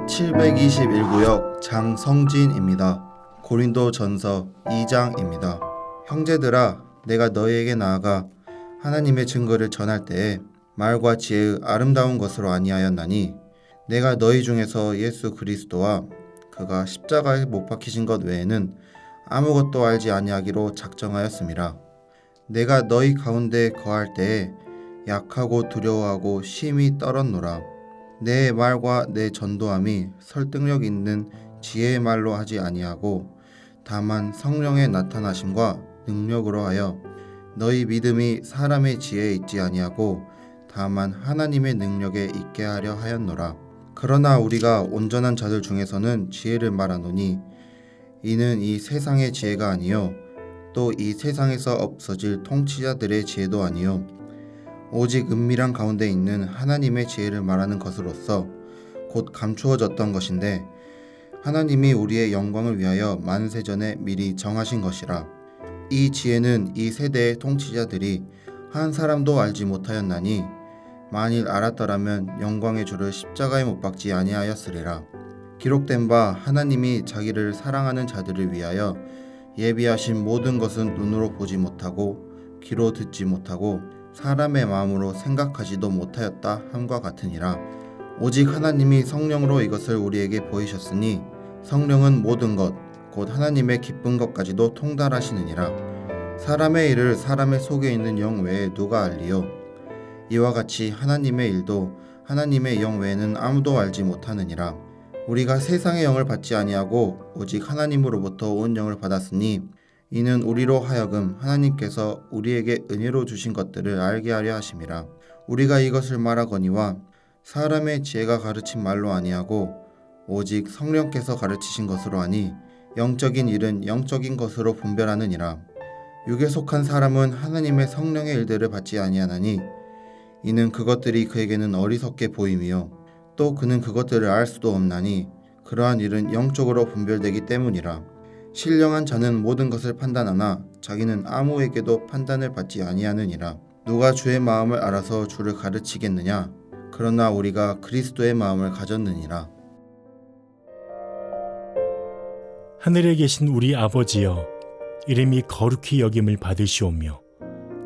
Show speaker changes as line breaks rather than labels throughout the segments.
721구역 장성진입니다. 고린도전서 2장입니다. 형제들아, 내가 너희에게 나아가 하나님의 증거를 전할 때에 말과 지혜의 아름다운 것으로 아니하였나니 내가 너희 중에서 예수 그리스도와 그가 십자가에 못 박히신 것 외에는 아무것도 알지 아니하기로 작정하였음이라. 내가 너희 가운데 거할 때에 약하고 두려워하고 심히 떨었노라. 내 말과 내 전도함이 설득력 있는 지혜의 말로 하지 아니하고 다만 성령의 나타나심과 능력으로 하여 너희 믿음이 사람의 지혜에 있지 아니하고 다만 하나님의 능력에 있게 하려 하였노라. 그러나 우리가 온전한 자들 중에서는 지혜를 말하노니 이는 이 세상의 지혜가 아니요 또 이 세상에서 없어질 통치자들의 지혜도 아니요 오직 은밀한 가운데 있는 하나님의 지혜를 말하는 것으로서 곧 감추어졌던 것인데 하나님이 우리의 영광을 위하여 만세전에 미리 정하신 것이라. 이 지혜는 이 세대의 통치자들이 한 사람도 알지 못하였나니 만일 알았더라면 영광의 주를 십자가에 못 박지 아니하였으리라. 기록된 바 하나님이 자기를 사랑하는 자들을 위하여 예비하신 모든 것은 눈으로 보지 못하고 귀로 듣지 못하고 사람의 마음으로 생각하지도 못하였다 함과 같으니라. 오직 하나님이 성령으로 이것을 우리에게 보이셨으니 성령은 모든 것 곧 하나님의 기쁜 것까지도 통달하시느니라. 사람의 일을 사람의 속에 있는 영 외에 누가 알리요? 이와 같이 하나님의 일도 하나님의 영 외에는 아무도 알지 못하느니라. 우리가 세상의 영을 받지 아니하고 오직 하나님으로부터 온 영을 받았으니 이는 우리로 하여금 하나님께서 우리에게 은혜로 주신 것들을 알게 하려 하심이라. 우리가 이것을 말하거니와 사람의 지혜가 가르친 말로 아니하고 오직 성령께서 가르치신 것으로 하니 영적인 일은 영적인 것으로 분별하느니라. 육에 속한 사람은 하나님의 성령의 일들을 받지 아니하나니 이는 그것들이 그에게는 어리석게 보임이요 또 그는 그것들을 알 수도 없나니 그러한 일은 영적으로 분별되기 때문이라. 신령한 자는 모든 것을 판단하나 자기는 아무에게도 판단을 받지 아니하느니라. 누가 주의 마음을 알아서 주를 가르치겠느냐? 그러나 우리가 그리스도의 마음을 가졌느니라.
하늘에 계신 우리 아버지여, 이름이 거룩히 여김을 받으시오며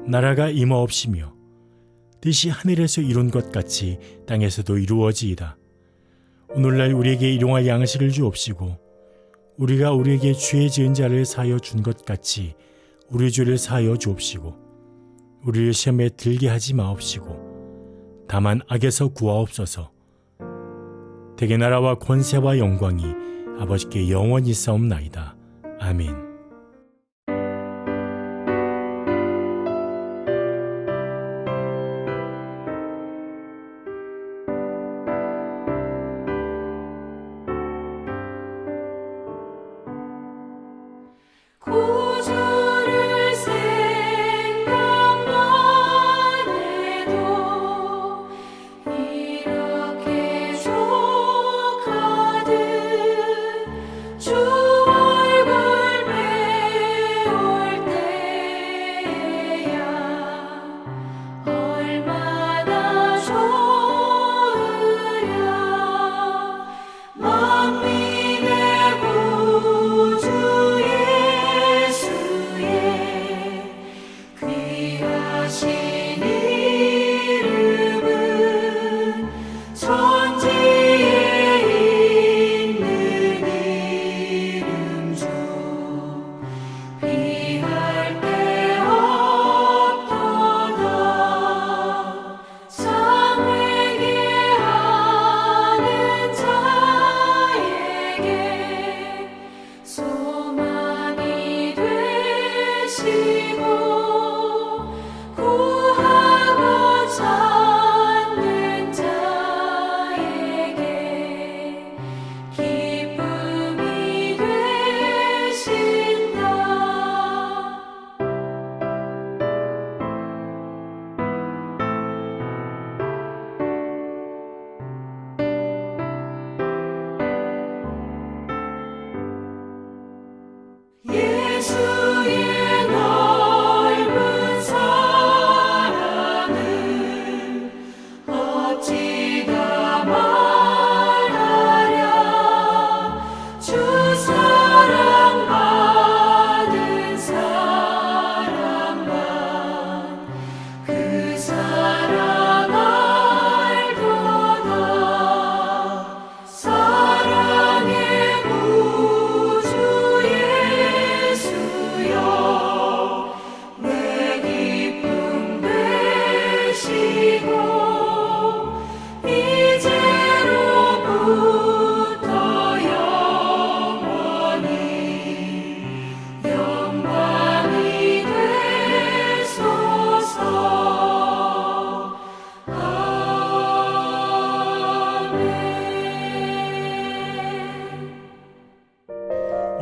나라가 임하옵시며 뜻이 하늘에서 이룬 것 같이 땅에서도 이루어지이다. 오늘날 우리에게 일용할 양식을 주옵시고 우리가 우리에게 죄 지은 자를 사하여 준 것 같이 우리 죄를 사하여 주옵시고 우리를 시험에 들게 하지 마옵시고 다만 악에서 구하옵소서. 대개 나라와 권세와 영광이 아버지께 영원히 있사옵나이다. 아멘.
구주를 생각만 해도 이렇게 족하듯 주 얼굴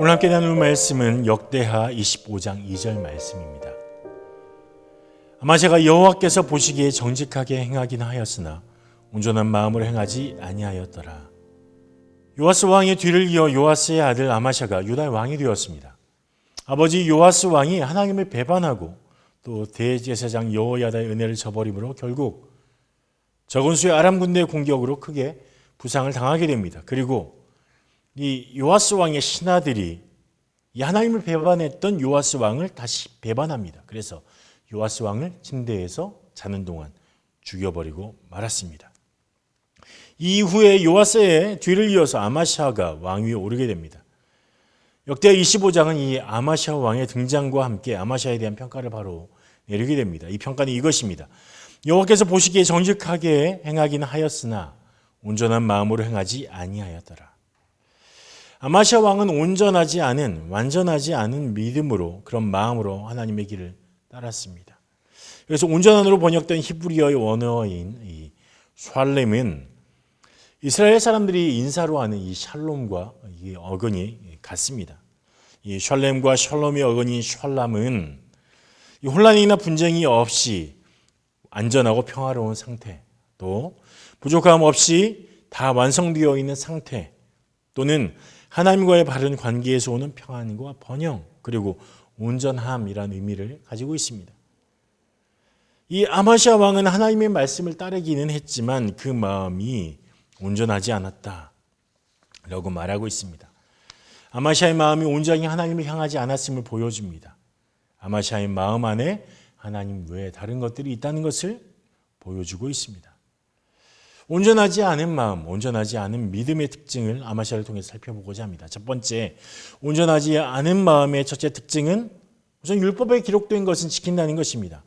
오늘 함께 나눌 말씀은 역대하 25장 2절 말씀입니다. 아마샤가 여호와께서 보시기에 정직하게 행하긴 하였으나 온전한 마음으로 행하지 아니하였더라. 요아스 왕의 뒤를 이어 요아스의 아들 아마샤가 유다의 왕이 되었습니다. 아버지 요아스 왕이 하나님을 배반하고 또 대제사장 여호야다의 은혜를 저버림으로 결국 적은 수의 아람 군대의 공격으로 크게 부상을 당하게 됩니다. 그리고 이 요아스 왕의 신하들이 이 하나님을 배반했던 요아스 왕을 다시 배반합니다. 그래서 요아스 왕을 침대에서 자는 동안 죽여버리고 말았습니다. 이후에 요아스의 뒤를 이어서 아마샤가 왕위에 오르게 됩니다. 역대 25장은 이 아마샤 왕의 등장과 함께 아마샤에 대한 평가를 바로 내리게 됩니다. 이 평가는 이것입니다. 여호와께서 보시기에 정직하게 행하긴 하였으나 온전한 마음으로 행하지 아니하였더라. 아마샤 왕은 완전하지 않은 믿음으로 그런 마음으로 하나님의 길을 따랐습니다. 그래서 온전한으로 번역된 히브리어의 원어인 이 샬렘은 이스라엘 사람들이 인사로 하는 이 샬롬과 이 어근이 같습니다. 이 샬렘과 샬롬의 어근인 샬람은 이 혼란이나 분쟁이 없이 안전하고 평화로운 상태, 또 부족함 없이 다 완성되어 있는 상태, 또는 하나님과의 바른 관계에서 오는 평안과 번영, 그리고 온전함이라는 의미를 가지고 있습니다. 이 아마샤 왕은 하나님의 말씀을 따르기는 했지만 그 마음이 온전하지 않았다라고 말하고 있습니다. 아마샤의 마음이 온전히 하나님을 향하지 않았음을 보여줍니다. 아마샤의 마음 안에 하나님 외에 다른 것들이 있다는 것을 보여주고 있습니다. 온전하지 않은 마음, 온전하지 않은 믿음의 특징을 아마샤를 통해서 살펴보고자 합니다. 첫 번째, 온전하지 않은 마음의 첫째 특징은 우선 율법에 기록된 것은 지킨다는 것입니다.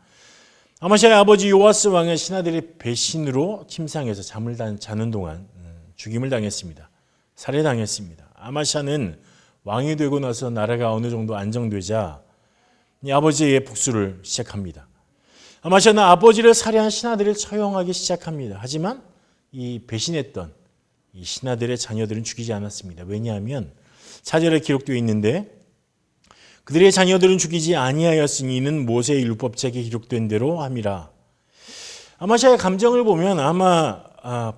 아마샤의 아버지 요아스 왕은 신하들의 배신으로 침상에서 잠을 자는 동안 죽임을 당했습니다. 살해당했습니다. 아마샤는 왕이 되고 나서 나라가 어느 정도 안정되자 이 아버지의 복수를 시작합니다. 아마샤는 아버지를 살해한 신하들을 처형하기 시작합니다. 하지만 이 배신했던 이 신하들의 자녀들은 죽이지 않았습니다. 왜냐하면 4절에 기록되어 있는데 그들의 자녀들은 죽이지 아니하였으니 이는 모세의 율법책에 기록된 대로 함이라. 아마샤의 감정을 보면 아마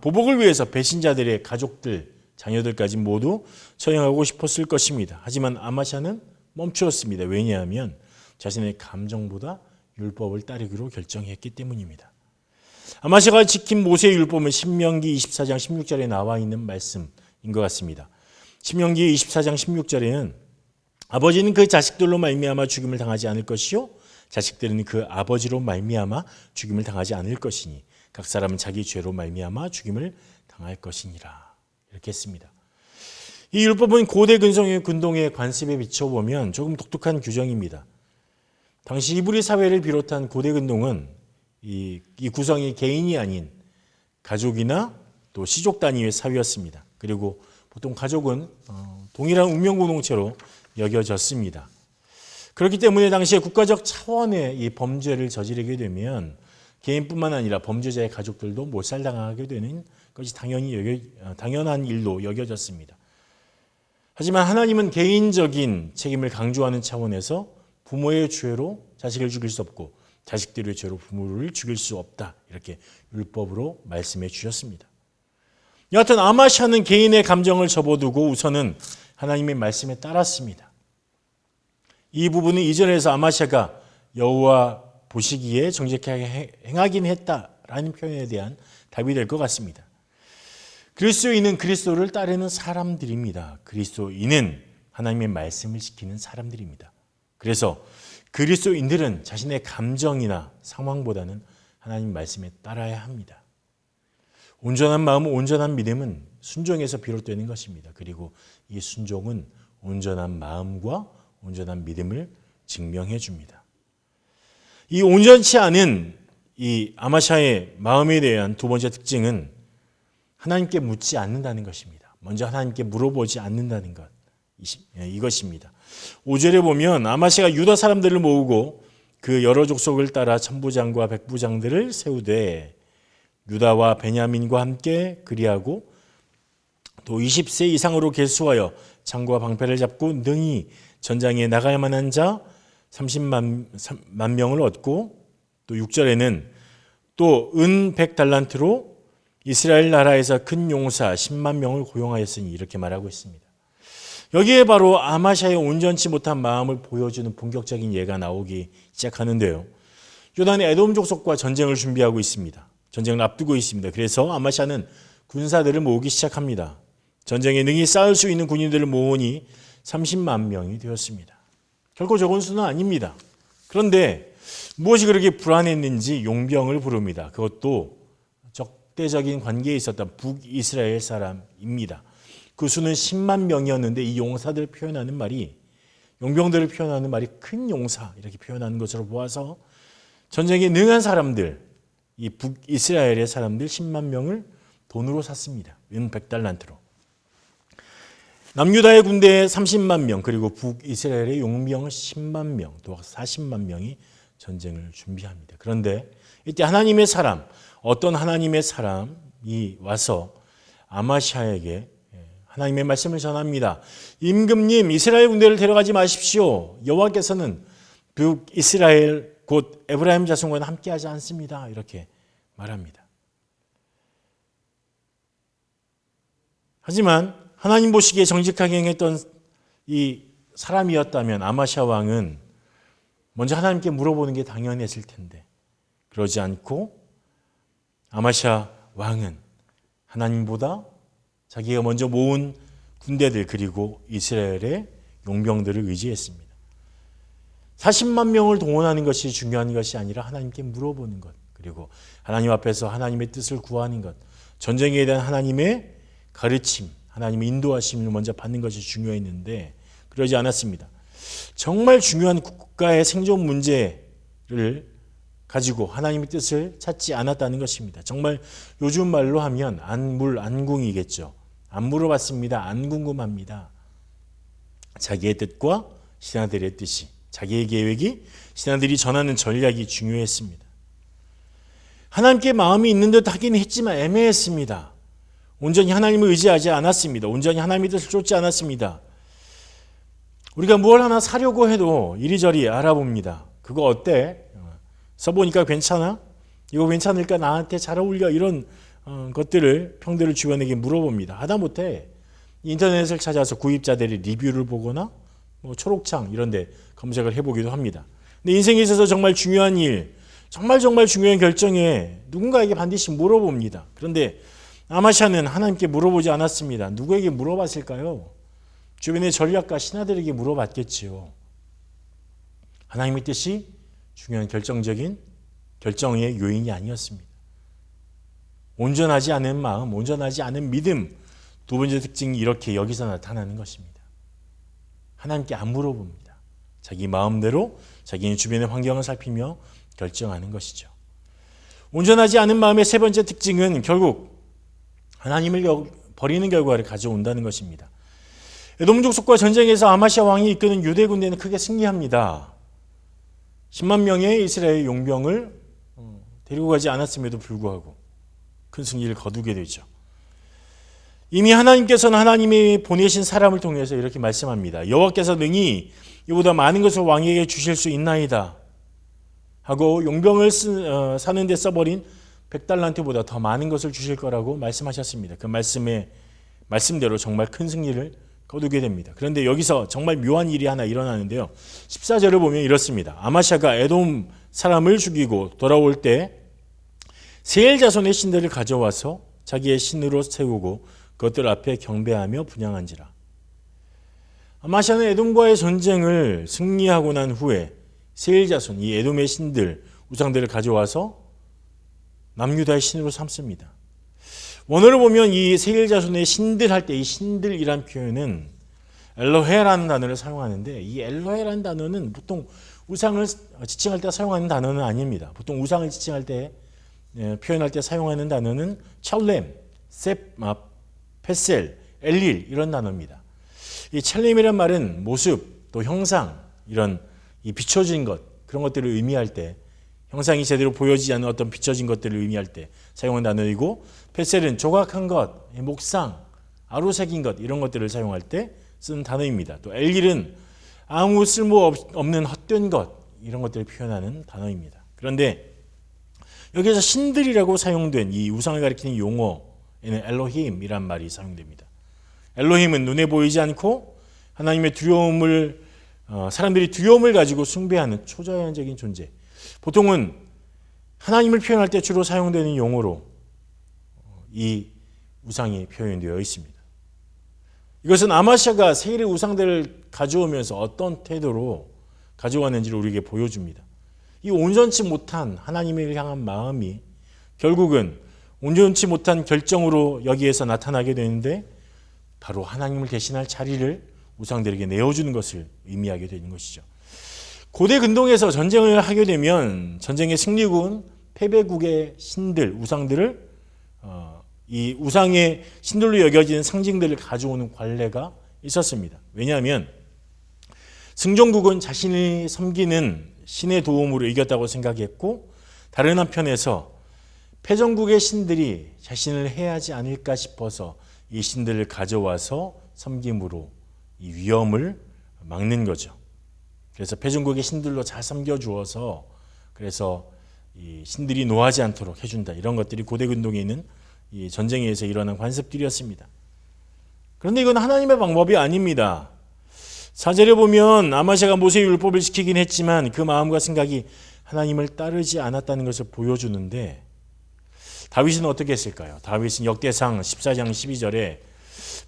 보복을 위해서 배신자들의 가족들, 자녀들까지 모두 처형하고 싶었을 것입니다. 하지만 아마샤는 멈추었습니다. 왜냐하면 자신의 감정보다 율법을 따르기로 결정했기 때문입니다. 아마샤가 지킨 모세의 율법은 신명기 24장 16절에 나와 있는 말씀인 것 같습니다. 신명기 24장 16절에는 아버지는 그 자식들로 말미암아 죽임을 당하지 않을 것이요 자식들은 그 아버지로 말미암아 죽임을 당하지 않을 것이니 각 사람은 자기 죄로 말미암아 죽임을 당할 것이니라. 이렇게 했습니다. 이 율법은 고대 근성의 근동의 관습에 비춰보면 조금 독특한 규정입니다. 당시 이브리 사회를 비롯한 고대 근동은 이 구성이 개인이 아닌 가족이나 또 시족 단위의 사회였습니다. 그리고 보통 가족은 동일한 운명 공동체로 여겨졌습니다. 그렇기 때문에 당시에 국가적 차원의 이 범죄를 저지르게 되면 개인뿐만 아니라 범죄자의 가족들도 몰살당하게 되는 것이 당연한 일로 여겨졌습니다. 하지만 하나님은 개인적인 책임을 강조하는 차원에서 부모의 죄로 자식을 죽일 수 없고 자식들의 죄로 부모를 죽일 수 없다. 이렇게 율법으로 말씀해 주셨습니다. 여하튼 아마샤는 개인의 감정을 접어두고 우선은 하나님의 말씀에 따랐습니다. 이 부분은 2절에서 아마샤가 여호와 보시기에 정직하게 행하긴 했다라는 표현에 대한 답이 될 것 같습니다. 그리스도인은 그리스도를 따르는 사람들입니다. 그리스도인은 하나님의 말씀을 지키는 사람들입니다. 그래서 그리스도인들은 자신의 감정이나 상황보다는 하나님 말씀에 따라야 합니다. 온전한 마음, 온전한 믿음은 순종에서 비롯되는 것입니다. 그리고 이 순종은 온전한 마음과 온전한 믿음을 증명해 줍니다. 이 온전치 않은 이 아마샤의 마음에 대한 두 번째 특징은 하나님께 묻지 않는다는 것입니다. 먼저 하나님께 물어보지 않는다는 것, 이것입니다. 5절에 보면 아마샤가 유다 사람들을 모으고 그 여러 족속을 따라 천부장과 백부장들을 세우되 유다와 베냐민과 함께 그리하고 또 20세 이상으로 계수하여 창과 방패를 잡고 능히 전장에 나갈 만한 자 30만 명을 얻고, 또 6절에는 또 은 100달란트로 이스라엘 나라에서 큰 용사 10만 명을 고용하였으니 이렇게 말하고 있습니다. 여기에 바로 아마샤의 온전치 못한 마음을 보여주는 본격적인 예가 나오기 시작하는데요. 요단 에돔 족속과 전쟁을 준비하고 있습니다. 전쟁을 앞두고 있습니다. 그래서 아마샤는 군사들을 모으기 시작합니다. 전쟁에 능히 싸울 수 있는 군인들을 모으니 30만 명이 되었습니다. 결코 적은 수는 아닙니다. 그런데 무엇이 그렇게 불안했는지 용병을 부릅니다. 그것도 적대적인 관계에 있었던 북이스라엘 사람입니다. 그 수는 10만 명이었는데 이 용사들을 표현하는 말이, 용병들을 표현하는 말이 큰 용사 이렇게 표현하는 것으로 보아서 전쟁에 능한 사람들, 이 북이스라엘의 사람들 10만 명을 돈으로 샀습니다. 은 100달란트로. 남유다의 군대에 30만 명, 그리고 북이스라엘의 용병 10만 명, 또 40만 명이 전쟁을 준비합니다. 그런데 이때 하나님의 사람, 어떤 하나님의 사람이 와서 아마샤에게 하나님의 말씀을 전합니다. 임금님, 이스라엘 군대를 데려가지 마십시오. 여호와께서는 북이스라엘 곧 에브라임 자손과는 함께하지 않습니다. 이렇게 말합니다. 하지만 하나님 보시기에 정직하게 행했던 이 사람이었다면 아마샤 왕은 먼저 하나님께 물어보는 게 당연했을 텐데, 그러지 않고 아마샤 왕은 하나님보다 자기가 먼저 모은 군대들 그리고 이스라엘의 용병들을 의지했습니다. 40만 명을 동원하는 것이 중요한 것이 아니라 하나님께 물어보는 것, 그리고 하나님 앞에서 하나님의 뜻을 구하는 것, 전쟁에 대한 하나님의 가르침, 하나님의 인도하심을 먼저 받는 것이 중요했는데 그러지 않았습니다. 정말 중요한 국가의 생존 문제를 가지고 하나님의 뜻을 찾지 않았다는 것입니다. 정말 요즘 말로 하면 안궁이겠죠. 안 물어봤습니다. 안 궁금합니다. 자기의 뜻과 신하들의 뜻이, 자기의 계획이, 신하들이 전하는 전략이 중요했습니다. 하나님께 마음이 있는 듯 하긴 했지만 애매했습니다. 온전히 하나님을 의지하지 않았습니다. 온전히 하나님의 뜻을 쫓지 않았습니다. 우리가 뭘 하나 사려고 해도 이리저리 알아봅니다. 그거 어때? 써보니까 괜찮아? 이거 괜찮을까? 나한테 잘 어울려? 이런 것들을 평들을 주변에게 물어봅니다. 하다못해 인터넷을 찾아서 구입자들의 리뷰를 보거나 뭐 초록창 이런 데 검색을 해보기도 합니다. 근데 인생에 있어서 정말 중요한 일, 정말 중요한 결정에 누군가에게 반드시 물어봅니다. 그런데 아마샤는 하나님께 물어보지 않았습니다. 누구에게 물어봤을까요? 주변의 전략가 신하들에게 물어봤겠지요. 하나님의 뜻이 중요한 결정적인 결정의 요인이 아니었습니다. 온전하지 않은 마음, 온전하지 않은 믿음, 두 번째 특징이 이렇게 여기서 나타나는 것입니다. 하나님께 안 물어봅니다. 자기 마음대로 자기의 주변의 환경을 살피며 결정하는 것이죠. 온전하지 않은 마음의 세 번째 특징은 결국 하나님을 버리는 결과를 가져온다는 것입니다. 에돔 족속과 전쟁에서 아마샤 왕이 이끄는 유대 군대는 크게 승리합니다. 10만 명의 이스라엘 용병을 데리고 가지 않았음에도 불구하고 큰 승리를 거두게 되죠. 이미 하나님께서는 하나님이 보내신 사람을 통해서 이렇게 말씀합니다. 여호와께서 능히 이보다 많은 것을 왕에게 주실 수 있나이다 하고 용병을 사는 데 써버린 100달란트보다 더 많은 것을 주실 거라고 말씀하셨습니다. 그 말씀대로 정말 큰 승리를 거두게 됩니다. 그런데 여기서 정말 묘한 일이 하나 일어나는데요. 14절을 보면 이렇습니다. 아마샤가 에돔 사람을 죽이고 돌아올 때 세일 자손의 신들을 가져와서 자기의 신으로 세우고 그것들 앞에 경배하며 분향한지라. 아마샤는 에돔과의 전쟁을 승리하고 난 후에 세일 자손, 이 에돔의 신들, 우상들을 가져와서 남유다의 신으로 삼습니다. 원어를 보면 이 세일 자손의 신들 할 때 이 신들이란 표현은 엘로헤라는 단어를 사용하는데 이 엘로헤라는 단어는 보통 우상을 지칭할 때 사용하는 단어는 아닙니다. 보통 우상을 지칭할 때 표현할 때 사용하는 단어는 찰렘, 페셀, 엘릴 이런 단어입니다. 이 찰렘이란 말은 모습, 또 형상 이런 이 비춰진 것 그런 것들을 의미할 때 형상이 제대로 보여지지 않는 어떤 비춰진 것들을 의미할 때 사용한 단어이고 페셀은 조각한 것, 목상 아로새긴 것 이런 것들을 사용할 때 쓰는 단어입니다. 또 엘길은 아무 쓸모 없는 헛된 것 이런 것들을 표현하는 단어입니다. 그런데 여기서 신들이라고 사용된 이 우상을 가리키는 용어에는 엘로힘이란 말이 사용됩니다. 엘로힘은 눈에 보이지 않고 하나님의 두려움을 사람들이 두려움을 가지고 숭배하는 초자연적인 존재. 보통은 하나님을 표현할 때 주로 사용되는 용어로 이 우상이 표현되어 있습니다. 이것은 아마시아가 세일의 우상들을 가져오면서 어떤 태도로 가져왔는지를 우리에게 보여줍니다. 이 온전치 못한 하나님을 향한 마음이 결국은 온전치 못한 결정으로 여기에서 나타나게 되는데 바로 하나님을 대신할 자리를 우상들에게 내어주는 것을 의미하게 되는 것이죠. 고대 근동에서 전쟁을 하게 되면 전쟁의 승리군, 패배국의 신들, 우상들을 이 우상의 신들로 여겨지는 상징들을 가져오는 관례가 있었습니다. 왜냐하면 승전국은 자신이 섬기는 신의 도움으로 이겼다고 생각했고 다른 한편에서 패전국의 신들이 자신을 해하지 않을까 싶어서 이 신들을 가져와서 섬김으로 이 위험을 막는 거죠. 그래서 패전국의 신들로 잘 섬겨주어서 그래서 이 신들이 노하지 않도록 해준다. 이런 것들이 고대 근동에 있는 이 전쟁에 의해서 일어난 관습들이었습니다. 그런데 이건 하나님의 방법이 아닙니다. 4절에 보면 아마시아가 모세의 율법을 지키긴 했지만 그 마음과 생각이 하나님을 따르지 않았다는 것을 보여주는데 다윗은 어떻게 했을까요? 다윗은 역대상 14장 12절에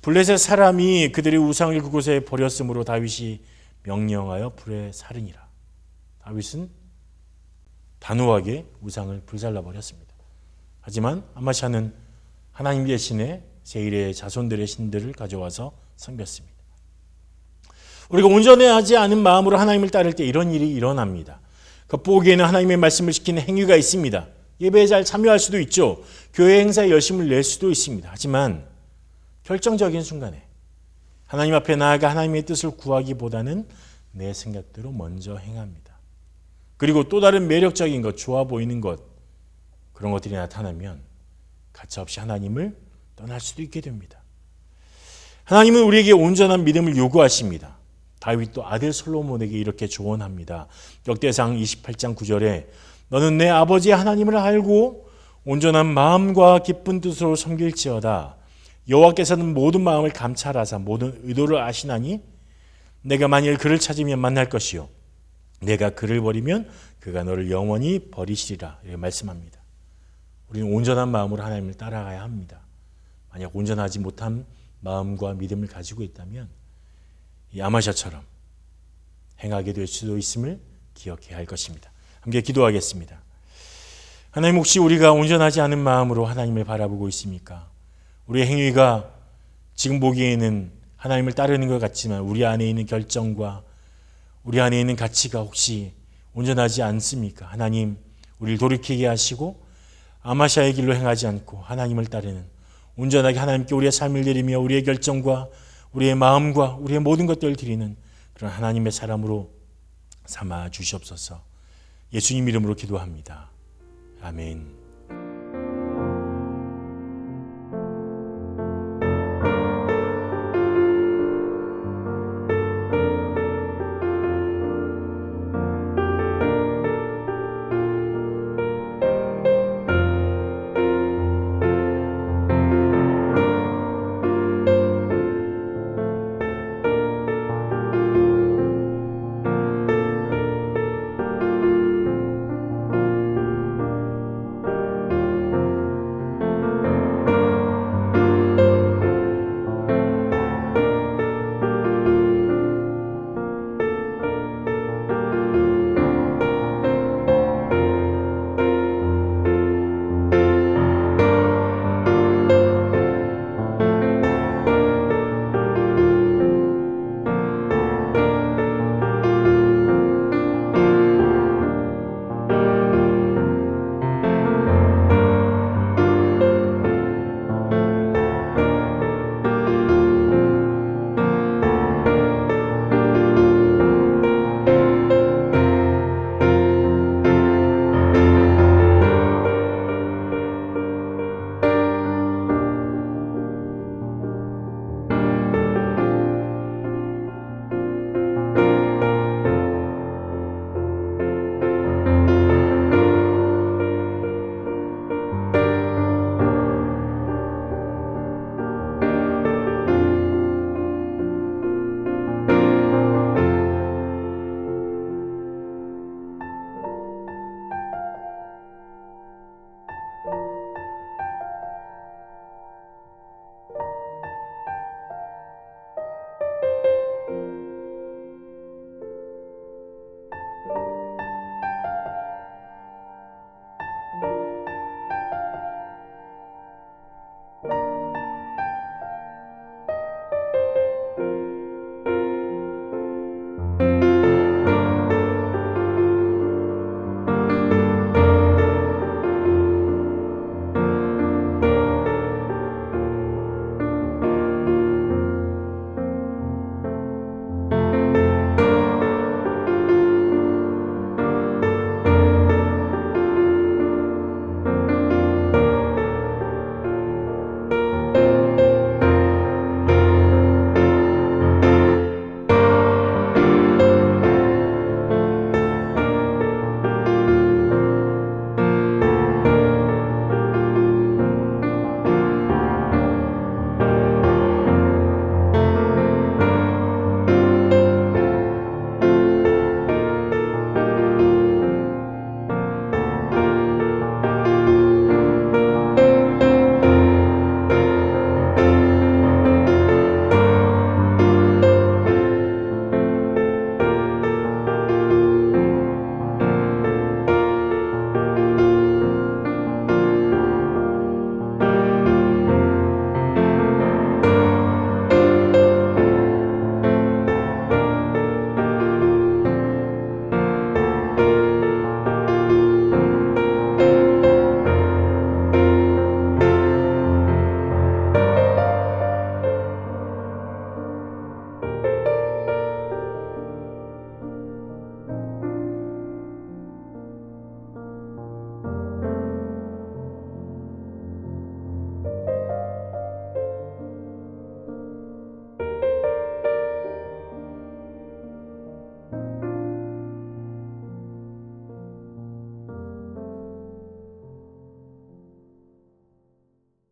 블레셋 사람이 그들의 우상을 그곳에 버렸으므로 다윗이 명령하여 불에 살으니라. 다윗은 단호하게 우상을 불살라 버렸습니다. 하지만 아마시아는 하나님 대신에 세일의 자손들의 신들을 가져와서 섬겼습니다. 우리가 온전하지 않은 마음으로 하나님을 따를 때 이런 일이 일어납니다. 겉보기에는 하나님의 말씀을 지키는 행위가 있습니다. 예배에 잘 참여할 수도 있죠. 교회 행사에 열심을 낼 수도 있습니다. 하지만 결정적인 순간에 하나님 앞에 나아가 하나님의 뜻을 구하기보다는 내 생각대로 먼저 행합니다. 그리고 또 다른 매력적인 것, 좋아 보이는 것 그런 것들이 나타나면 가차없이 하나님을 떠날 수도 있게 됩니다. 하나님은 우리에게 온전한 믿음을 요구하십니다. 다윗도 아들 솔로몬에게 이렇게 조언합니다. 역대상 28장 9절에 너는 내 아버지 하나님을 알고 온전한 마음과 기쁜 뜻으로 섬길지어다. 여호와께서는 모든 마음을 감찰하사 모든 의도를 아시나니 내가 만일 그를 찾으면 만날 것이요 내가 그를 버리면 그가 너를 영원히 버리시리라. 이렇게 말씀합니다. 우리는 온전한 마음으로 하나님을 따라가야 합니다. 만약 온전하지 못한 마음과 믿음을 가지고 있다면 이 아마시아처럼 행하게 될 수도 있음을 기억해야 할 것입니다. 함께 기도하겠습니다. 하나님, 혹시 우리가 온전하지 않은 마음으로 하나님을 바라보고 있습니까? 우리의 행위가 지금 보기에는 하나님을 따르는 것 같지만 우리 안에 있는 결정과 우리 안에 있는 가치가 혹시 온전하지 않습니까? 하나님, 우리를 돌이키게 하시고 아마시아의 길로 행하지 않고 하나님을 따르는 온전하게 하나님께 우리의 삶을 드리며 우리의 결정과 우리의 마음과 우리의 모든 것들을 드리는 그런 하나님의 사람으로 삼아 주시옵소서. 예수님 이름으로 기도합니다. 아멘.